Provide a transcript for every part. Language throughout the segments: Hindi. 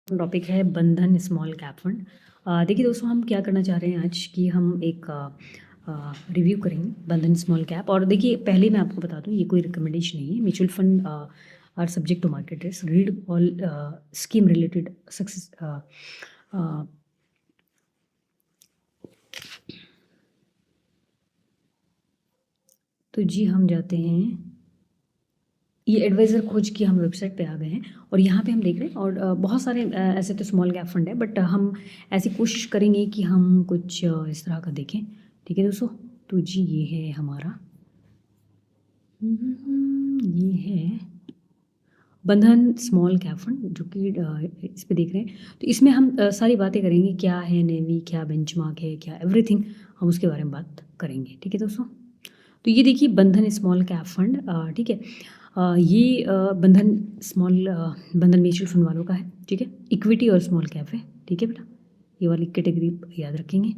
टॉपिक है बंधन स्मॉल कैप फंड। देखिए दोस्तों, हम क्या करना चाह रहे हैं आज कि हम एक रिव्यू करेंगे बंधन स्मॉल कैप। और देखिए, पहले मैं आपको बता दूं, ये कोई रिकमेंडेशन नहीं है। Mutual fund are subject to market risk. Read all scheme related success. तो जी हम जाते हैं, ये एडवाइज़र खोज की हम वेबसाइट पे आ गए हैं और यहाँ पे हम देख रहे हैं। और बहुत सारे ऐसे तो स्मॉल कैप फंड है, बट हम ऐसी कोशिश करेंगे कि हम कुछ इस तरह का देखें। ठीक है दोस्तों, तो जी ये है हमारा, ये है बंधन स्मॉल कैप फंड, जो कि इस पे देख रहे हैं। तो इसमें हम सारी बातें करेंगे, क्या है नेवी, क्या बेंचमार्क है, क्या एवरीथिंग, हम उसके बारे में बात करेंगे। ठीक है दोस्तों, तो ये देखिए बंधन स्मॉल कैप फंड। ठीक है, ये बंधन म्यूचुअल फंड वालों का है। ठीक है, इक्विटी और स्मॉल कैप है। ठीक है बेटा, ये वाली कैटेगरी याद रखेंगे।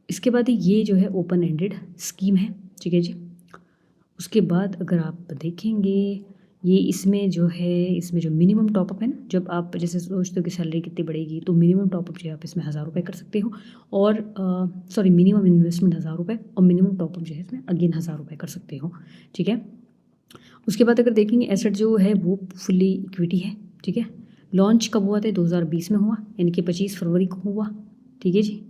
इसके बाद ये जो है ओपन एंडेड स्कीम है। ठीक है जी, उसके बाद अगर आप देखेंगे, ये इसमें जो है, इसमें जो मिनिमम टॉपअप है ना, जब आप जैसे सोचते हो कि सैलरी कितनी बढ़ेगी, तो मिनिमम टॉपअप जो है आप इसमें 1000 रुपये कर सकते हो। और सॉरी, मिनिमम इन्वेस्टमेंट 1000 रुपये और मिनिमम टॉपअप जो है इसमें अगेन 1000 रुपये कर सकते हो। ठीक है, उसके बाद अगर देखेंगे, एसेट जो है वो फुल्ली इक्विटी है। ठीक है, लॉन्च कब हुआ था? 2020 में हुआ, यानी कि 25 फरवरी को हुआ। ठीक है जी,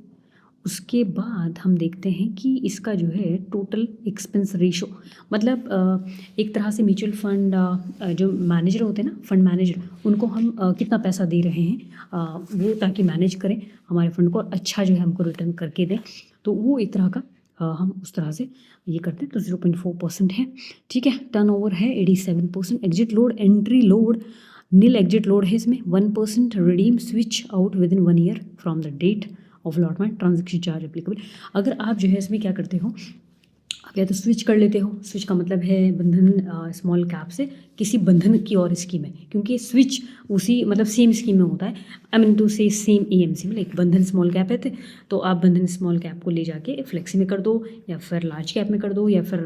उसके बाद हम देखते हैं कि इसका जो है टोटल एक्सपेंस रेशो, मतलब एक तरह से म्यूचुअल फंड जो मैनेजर होते हैं ना, फंड मैनेजर, उनको हम कितना पैसा दे रहे हैं वो, ताकि मैनेज करें हमारे फंड को, अच्छा जो है हमको रिटर्न करके दें। तो वो एक तरह का हम उस तरह से ये करते हैं। तो 0.4% है। ठीक है, टर्नओवर है 87%। Exit load, entry load nil, exit load है इसमें 1%। Redeem switch out within 1 year from the date of allotment, transaction charge applicable. अगर आप जो है इसमें क्या करते हो, आप या तो स्विच कर लेते हो। स्विच का मतलब है बंधन स्मॉल कैप से किसी बंधन की और स्कीम है, क्योंकि स्विच उसी मतलब सेम स्कीम में होता है। आई मीन टू से सेम एएमसी में, लाइक बंधन स्मॉल कैप है तो आप बंधन स्मॉल कैप को ले जाके फ्लेक्सी में कर दो, या फिर लार्ज कैप में कर दो, या फिर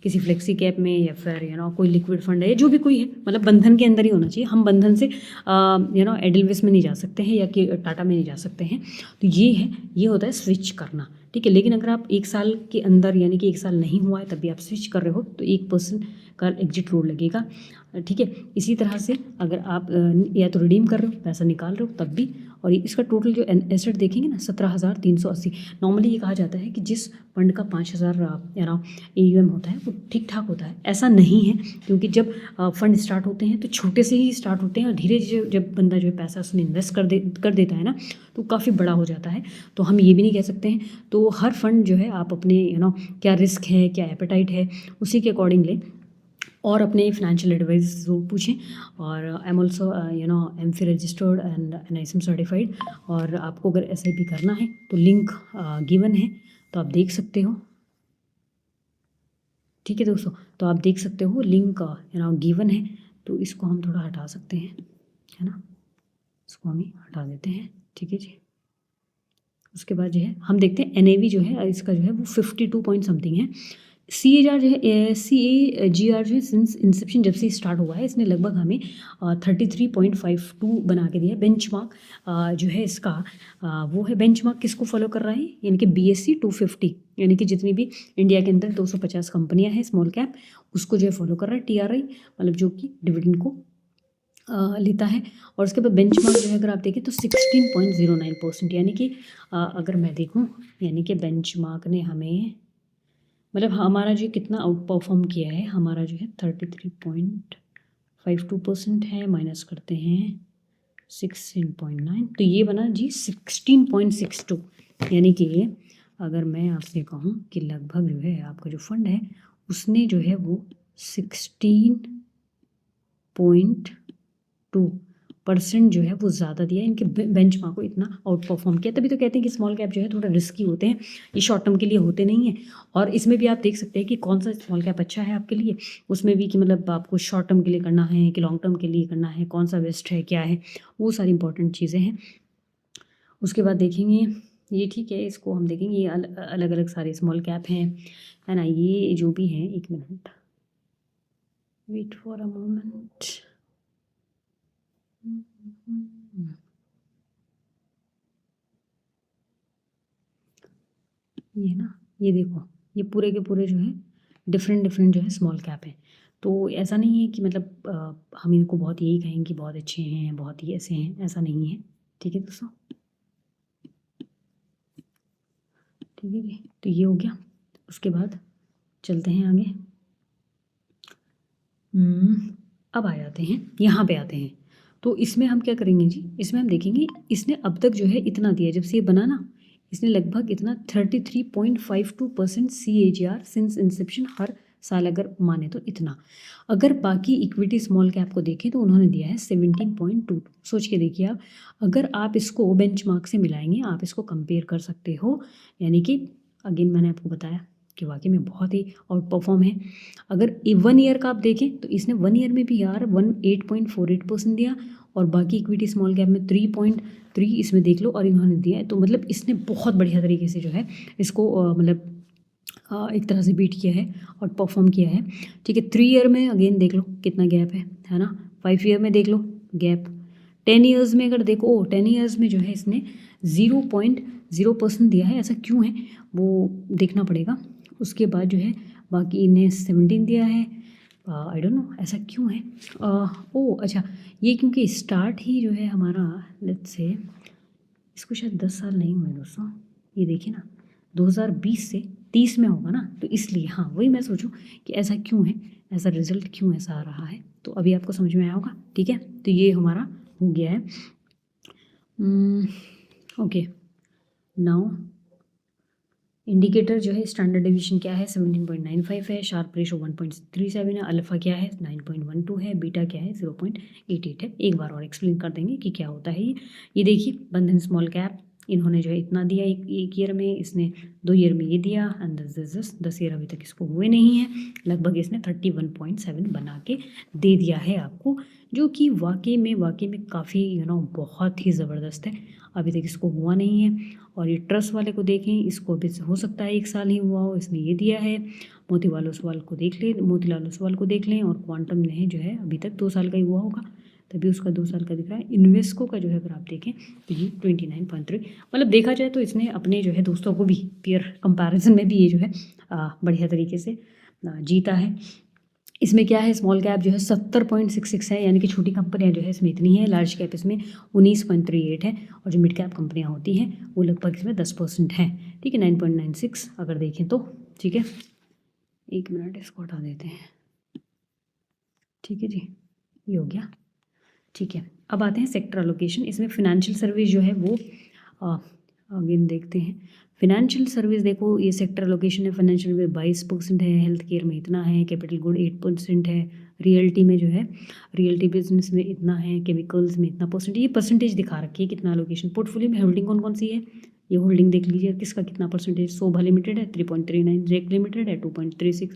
किसी फ्लेक्सी कैप में, या फिर कोई लिक्विड फंड है, जो भी कोई है, मतलब बंधन के अंदर ही होना चाहिए। हम बंधन से एडलविस में नहीं जा सकते हैं, या कि टाटा में नहीं जा सकते हैं। तो ये है, ये होता है स्विच करना। ठीक है, लेकिन अगर आप 1 साल के अंदर, यानी कि 1 साल नहीं हुआ है तब भी आप स्विच कर रहे हो, तो 1% का एग्जिट लोड लगेगा। ठीक है, इसी तरह से अगर आप या तो रिडीम कर रहे हो, पैसा निकाल रहे हो, तब भी। और इसका टोटल जो एसेट देखेंगे ना, 17,380। नॉर्मली ये कहा जाता है कि जिस फंड का 5,000 AUM होता है वो ठीक ठाक होता है। ऐसा नहीं है, क्योंकि जब फंड स्टार्ट होते हैं तो छोटे से ही स्टार्ट होते हैं, और धीरे धीरे जब बंदा जो है पैसा उसमें इन्वेस्ट कर देता है ना, तो काफ़ी बड़ा हो जाता है। तो हम ये भी नहीं कह सकते हैं। तो हर फंड जो है आप अपने क्या रिस्क है, क्या एपेटाइट है, उसी के अकॉर्डिंग लें, और अपने फाइनेंशियल एडवाइस ज़रूर पूछें। और I am also AMFI registered and NISM certified. और आपको अगर SIP करना है तो लिंक गिवन है, तो आप देख सकते हो। ठीक है दोस्तों, तो आप देख सकते हो लिंक गिवन है। तो इसको हम थोड़ा हटा सकते हैं, है ना, इसको हम ही हटा देते हैं। ठीक है जी, उसके बाद जो है हम देखते हैं NAV जो है इसका जो है वो 52 पॉइंट समथिंग है। CAGR जो है, CAGR जो है सिंस इंसेप्शन, जब से स्टार्ट हुआ है, इसने लगभग हमें 33.52 बना के दिया है। बेंचमार्क जो है इसका वो है, बेंचमार्क किसको फॉलो कर रहा है, यानी कि BSE 250, यानी कि जितनी भी इंडिया के अंदर 250 कंपनियां हैं स्मॉल कैप, उसको जो है फॉलो कर रहा है। TRI मतलब जो कि डिविडेंड को लेता है। और उसके बाद बेंचमार्क जो है अगर आप देखें तो 16.09%, यानी कि अगर मैं देखूं, यानी कि बेंचमार्क ने हमें, मतलब हमारा जो कितना आउट परफॉर्म किया है, हमारा जो है 33.52% है, माइनस करते हैं 16.9, तो ये बना जी 16.62। यानी कि अगर मैं आपसे कहूँ कि लगभग जो है आपका जो फंड है उसने जो है वो 16.2% जो है वो ज़्यादा दिया, इनके बेंचमार्क को इतना आउट परफॉर्म किया। तभी तो कहते हैं कि स्मॉल कैप जो है थोड़ा रिस्की होते हैं, ये शॉर्ट टर्म के लिए होते नहीं हैं। और इसमें भी आप देख सकते हैं कि कौन सा स्मॉल कैप अच्छा है आपके लिए, उसमें भी कि मतलब आपको शॉर्ट टर्म के लिए करना है कि लॉन्ग टर्म के लिए करना है, कौन सा बेस्ट है, क्या है, वो सारी इंपॉर्टेंट चीज़ें हैं। उसके बाद देखेंगे, ये ठीक है, इसको हम देखेंगे, ये अलग अलग सारे स्मॉल कैप हैं, है ना। ये जो भी हैं, एक minute, wait for a moment. ये ना, ये देखो, ये पूरे के पूरे जो है डिफरेंट डिफरेंट जो है स्मॉल कैप है। तो ऐसा नहीं है कि मतलब हम इनको बहुत यही कहेंगे कि बहुत अच्छे हैं, बहुत ही ऐसे हैं, ऐसा नहीं है। ठीक है दोस्तों, ठीक है जी। तो ये हो गया। उसके बाद चलते हैं आगे। अब आ जाते हैं, यहाँ पे आते हैं। तो इसमें हम क्या करेंगे जी, इसमें हम देखेंगे इसने अब तक जो है इतना दिया, जब से ये बना ना, इसने लगभग इतना 33.52% CAGR सिंस इंसेप्शन हर साल अगर माने तो इतना। अगर बाकी इक्विटी स्मॉल कैप को देखें तो उन्होंने दिया है 17.2। सोच के देखिए आप, अगर आप इसको बेंचमार्क से मिलाएंगे, आप इसको कंपेयर कर सकते हो, यानी कि अगेन मैंने आपको बताया कि वाकई में बहुत ही आउट परफॉर्म है। अगर 1 ईयर का आप देखें तो इसने 1 ईयर में भी यार 8.48% दिया, और बाकी इक्विटी स्मॉल कैप में 3.3 इसमें देख लो, और इन्होंने दिया है। तो मतलब इसने बहुत बढ़िया तरीके से जो है इसको मतलब एक तरह से बीट किया है और परफॉर्म किया है। ठीक है, 3 ईयर में अगेन देख लो कितना गैप है ना। 5 ईयर में देख लो गैप। 10 ईयर्स में अगर देखो, 10 ईयर्स में जो है इसने 0.0% दिया है। ऐसा क्यों है वो देखना पड़ेगा। उसके बाद जो है बाकी इन्हें 17 दिया है। आई डोंट नो ऐसा क्यों है। ओ अच्छा, ये क्योंकि स्टार्ट ही जो है हमारा, लेट्स से इसको शायद 10 साल नहीं हुए दोस्तों, ये देखिए ना 2020 से 30 में होगा ना, तो इसलिए हाँ वही मैं सोचूं कि ऐसा क्यों है, ऐसा रिजल्ट क्यों ऐसा आ रहा है। तो अभी आपको समझ में आया होगा। ठीक है, तो ये हमारा हो गया है। ओके, नाउ इंडिकेटर जो है स्टैंडर्ड डिवीजन क्या है, 17.95 है। शार्प रेशो 1.37 है। अल्फा क्या है, 9.12 है। बीटा क्या है, 0.88 है। एक बार और एक्सप्लेन कर देंगे कि क्या होता है ये देखिए, बंधन स्मॉल कैप इन्होंने जो है इतना दिया एक ईयर में, इसने 2 ईयर में ये दिया, एंड 10 ईयर अभी तक इसको हुए नहीं है। लगभग इसने 31.7 बना के दे दिया है आपको, जो कि वाकई में काफ़ी बहुत ही ज़बरदस्त है। अभी तक इसको हुआ नहीं है। और ये ट्रस्ट वाले को देखें, इसको अभी हो सकता है 1 साल ही हुआ हो, इसने ये दिया है। मोतीलाल ओसवाल को देख लें, और क्वांटम ने जो है अभी तक 2 साल का ही हुआ होगा, तभी उसका 2 साल का दिख रहा है। इन्वेस्को का जो है अगर आप देखें तो ये 29.3, मतलब देखा जाए तो इसने अपने जो है दोस्तों को भी पीयर कंपैरिजन में भी ये जो है बढ़िया तरीके से जीता है। इसमें क्या है, स्मॉल कैप जो है 70.66 है, यानी कि छोटी कंपनियां जो है इसमें इतनी है। लार्ज कैप इसमें 19.38 है, और जो मिड कैप कंपनियां होती हैं वो लगभग इसमें 10% हैं। ठीक है, 9.96 अगर देखें तो। ठीक है, 1 मिनट इसको हटा देते हैं। ठीक है जी, ये हो गया। ठीक है, अब आते हैं सेक्टर एलोकेशन। इसमें फिनेंशियल सर्विस जो है वो अगेन देखते हैं। फिनेंशियल सर्विस देखो, ये सेक्टर एलोकेशन है। फाइनेंशियल में 22% है, हेल्थ केयर में इतना है, कैपिटल गुड 8% है, रियल्टी में जो है रियल्टी बिजनेस में इतना है, केमिकल्स में इतना परसेंट। ये परसेंटेज दिखा रखी है कितना एलोकेशन। पोर्टफोलियो में होल्डिंग कौन कौन सी है, ये होल्डिंग देख लीजिए किसका कितना परसेंटेज। शोभा लिमिटेड है 3.39, जेक लिमिटेड है 2.36,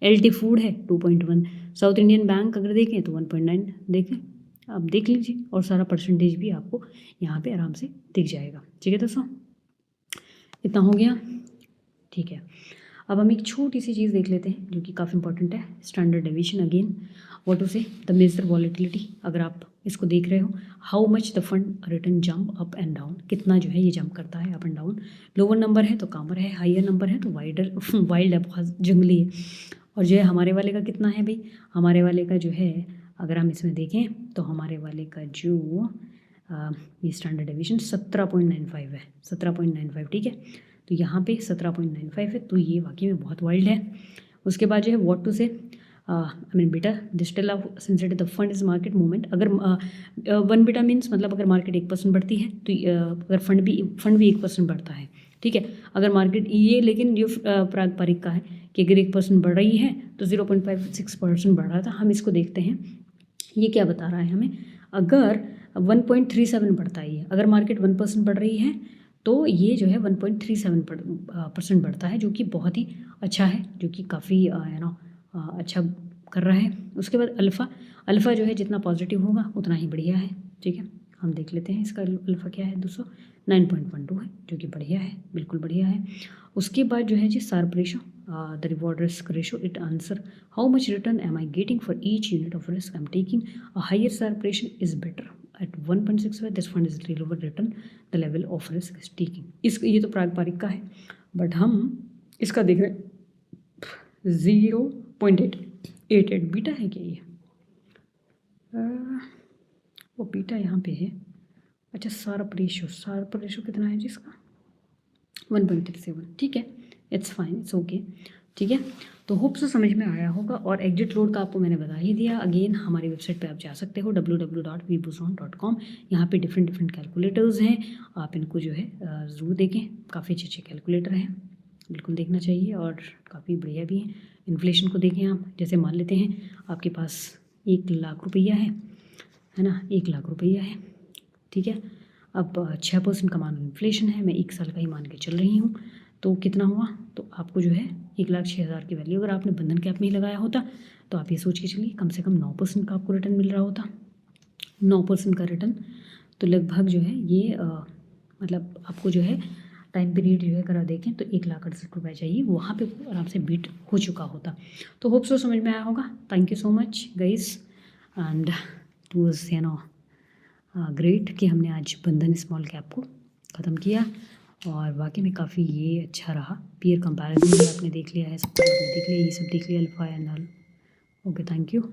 LT फूड है 2.1, साउथ इंडियन बैंक अगर देखें तो 1.9 देखें, आप देख लीजिए, और सारा परसेंटेज भी आपको यहाँ पे आराम से दिख जाएगा। ठीक है दोस्तों, इतना हो गया। ठीक है, अब हम एक छोटी सी चीज़ देख लेते हैं जो कि काफ़ी इंपॉर्टेंट है, standard deviation. Again what to say, the measure volatility. अगर आप इसको देख रहे हो, how much the fund return jump up and down, कितना जो है ये जंप करता है up and down. Lower number है तो कामर है, हाइयर नंबर है तो वाइल्ड है, बहुत जंगली है। और जो है हमारे वाले का कितना है भाई, हमारे वाले का जो है अगर हम इसमें देखें तो हमारे वाले का जो ये स्टैंडर्ड डेविएशन 17.95 है, 17.95। ठीक है, तो यहाँ पे 17.95 है, तो ये वाकई में बहुत वाइल्ड है। उसके बाद जो है what to say, I mean beta digital of सिंसिडेंट the fund is market movement. अगर 1 बेटा मीन्स मतलब अगर मार्केट 1% बढ़ती है तो अगर फंड भी 1% बढ़ता है। ठीक है, अगर मार्केट ये, लेकिन जो पारंपरिक का है कि अगर 1% बढ़ रही है तो 0.56% बढ़ रहा था। हम इसको देखते हैं, ये क्या बता रहा है हमें। अगर 1.37 बढ़ता है, अगर मार्केट 1% बढ़ रही है तो ये जो है 1.37% बढ़ता है, जो कि बहुत ही अच्छा है, जो कि काफ़ी अच्छा कर रहा है। उसके बाद अल्फ़ा जो है जितना पॉजिटिव होगा उतना ही बढ़िया है। ठीक है, हम देख लेते हैं इसका अल्फ़ा क्या है दोस्तों, 9.12 है, जो कि बढ़िया है, बिल्कुल बढ़िया है। उसके बाद जो है जी Sharpe ratio, the reward risk ratio, it answer how much return am I getting for each unit of risk I am taking. A higher Sharpe ratio is better at 1.65, this fund is lower return, the level of risk is taking। इस ये तो पारंपरिक का है। बट हम इसका देख रहे हैं 0.88 बीटा है क्या ये? वो बीटा यहाँ पे है। अच्छा, शार्प रेशो कितना है जिसका? 1.37। ठीक है, इट्स फाइन, इट्स ओके। ठीक है, तो होप सो समझ में आया होगा। और एग्जिट लोड का आपको मैंने बता ही दिया। अगेन हमारी वेबसाइट पे आप जा सकते हो www.vbuzon.com। यहाँ पे डिफरेंट कैलकुलेटर्स हैं, आप इनको जो है ज़रूर देखें। काफ़ी अच्छे कैलकुलेटर हैं, बिल्कुल देखना चाहिए और काफ़ी बढ़िया भी हैं। इन्फ्लेशन को देखें आप, जैसे मान लेते हैं आपके पास 1,00,000 रुपया है ना, 1,00,000 रुपया है। ठीक है, अब 6% का मान इन्फ्लेशन है, मैं 1 साल का ही मान के चल रही हूँ, तो कितना हुआ? तो आपको जो है 1,06,000 की वैल्यू अगर आपने बंधन कैप में ही लगाया होता तो आप ये सोच के चलिए कम से कम 9% का आपको रिटर्न मिल रहा होता। 9% का रिटर्न तो लगभग जो है ये मतलब आपको जो है टाइम पीरियड जो है करा देखें तो 1,68,000 रुपये चाहिए, वहाँ पे आराम से बीट हो चुका होता। तो होप सो समझ में आया होगा। Thank you so much guys, and it was great कि हमने आज बंधन स्मॉल कैप को ख़त्म किया और वाकई में काफ़ी ये अच्छा रहा। पीयर कंपैरिजन भी आपने देख लिया है, सब कुछ आपने देख लिया, ये सब देख लिया, alpha and all. Okay, thank you.